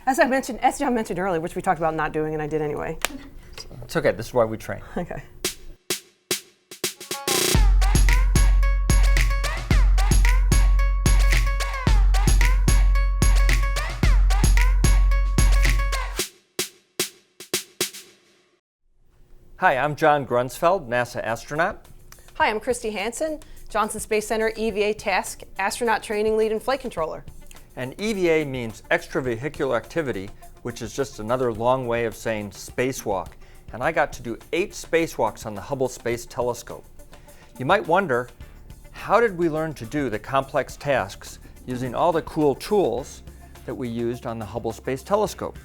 As John mentioned earlier, which we talked about not doing, and I did anyway. It's okay. This is why we train. Okay. Hi, I'm John Grunsfeld, NASA astronaut. Hi, I'm Christy Hansen, Johnson Space Center EVA Task Astronaut Training Lead and Flight Controller. And EVA means extravehicular activity, which is just another long way of saying spacewalk. And I got to do 8 spacewalks on the Hubble Space Telescope. You might wonder, how did we learn to do the complex tasks using all the cool tools that we used on the Hubble Space Telescope?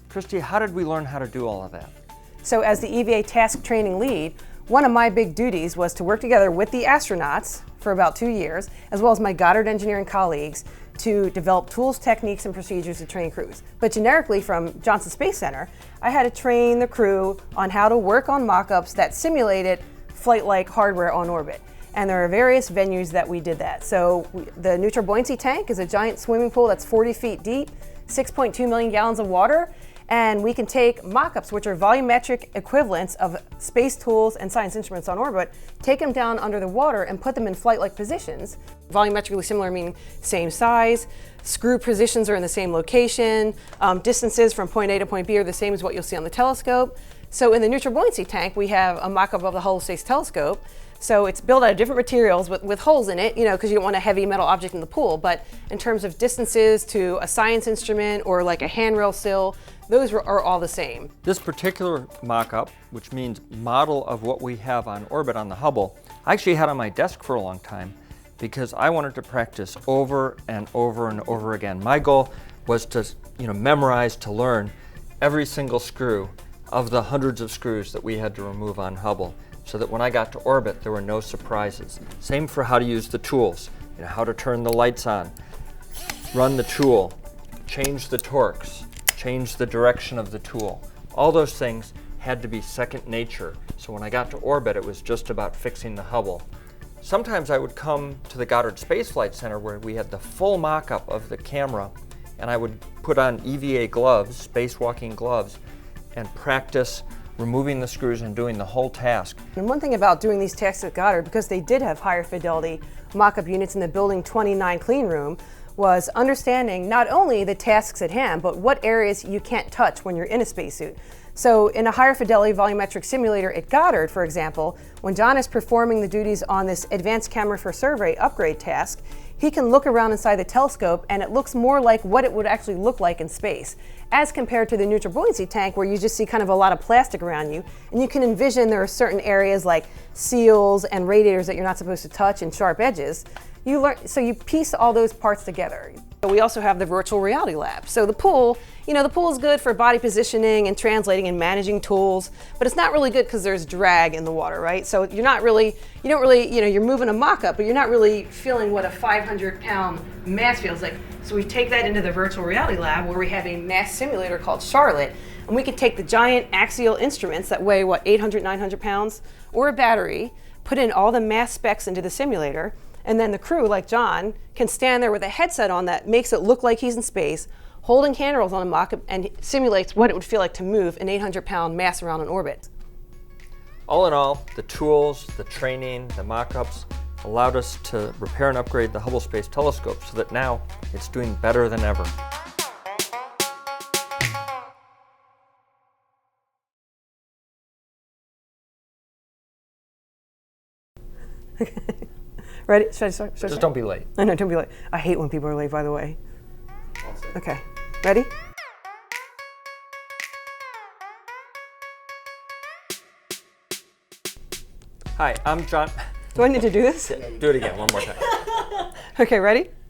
Christy, how did we learn how to do all of that? So as the EVA Task Training Lead, one of my big duties was to work together with the astronauts for about 2 years, as well as my Goddard engineering colleagues, to develop tools, techniques, and procedures to train crews. But generically from Johnson Space Center, I had to train the crew on how to work on mock-ups that simulated flight-like hardware on orbit. And there are various venues that we did that. So the neutral buoyancy tank is a giant swimming pool that's 40 feet deep, 6.2 million gallons of water, and we can take mock-ups, which are volumetric equivalents of space tools and science instruments on orbit, take them down under the water and put them in flight-like positions. Volumetrically similar meaning same size, screw positions are in the same location, distances from point A to point B are the same as what you'll see on the telescope. So in the neutral buoyancy tank, we have a mock-up of the Hubble Space Telescope. So it's built out of different materials with holes in it, because you don't want a heavy metal object in the pool. But in terms of distances to a science instrument or like a handrail sill, those are all the same. This particular mock-up, which means model of what we have on orbit on the Hubble, I actually had on my desk for a long time because I wanted to practice over and over and over again. My goal was to memorize, to learn every single screw of the hundreds of screws that we had to remove on Hubble, so that when I got to orbit, there were no surprises. Same for how to use the tools, how to turn the lights on, run the tool, change the torques, change the direction of the tool. All those things had to be second nature. So when I got to orbit, it was just about fixing the Hubble. Sometimes I would come to the Goddard Space Flight Center where we had the full mock-up of the camera, and I would put on EVA gloves, spacewalking gloves, and practice removing the screws and doing the whole task. And one thing about doing these tasks at Goddard, because they did have higher fidelity mock-up units in the Building 29 clean room, was understanding not only the tasks at hand, but what areas you can't touch when you're in a spacesuit. So in a higher fidelity volumetric simulator at Goddard, for example, when John is performing the duties on this advanced camera for survey upgrade task, he can look around inside the telescope and it looks more like what it would actually look like in space, as compared to the neutral buoyancy tank where you just see kind of a lot of plastic around you, and you can envision there are certain areas like seals and radiators that you're not supposed to touch and sharp edges. So you piece all those parts together. We also have the virtual reality lab. So the pool, the pool is good for body positioning and translating and managing tools, but it's not really good because there's drag in the water, right? So you're moving a mock-up, but you're not really feeling what a 500-pound mass feels like. So we take that into the virtual reality lab where we have a mass simulator called Charlotte, and we can take the giant axial instruments that weigh, 800, 900 pounds, or a battery, put in all the mass specs into the simulator, and then the crew, like John, can stand there with a headset on that makes it look like he's in space, holding handrails on a mock-up, and simulates what it would feel like to move an 800-pound mass around an orbit. All in all, the tools, the training, the mock-ups allowed us to repair and upgrade the Hubble Space Telescope so that now it's doing better than ever. Ready? Should I start? Just don't be late. No, don't be late. I hate when people are late, by the way. Okay, ready? Hi, I'm John. Do I need to do this? Do it again, one more time. Okay, ready?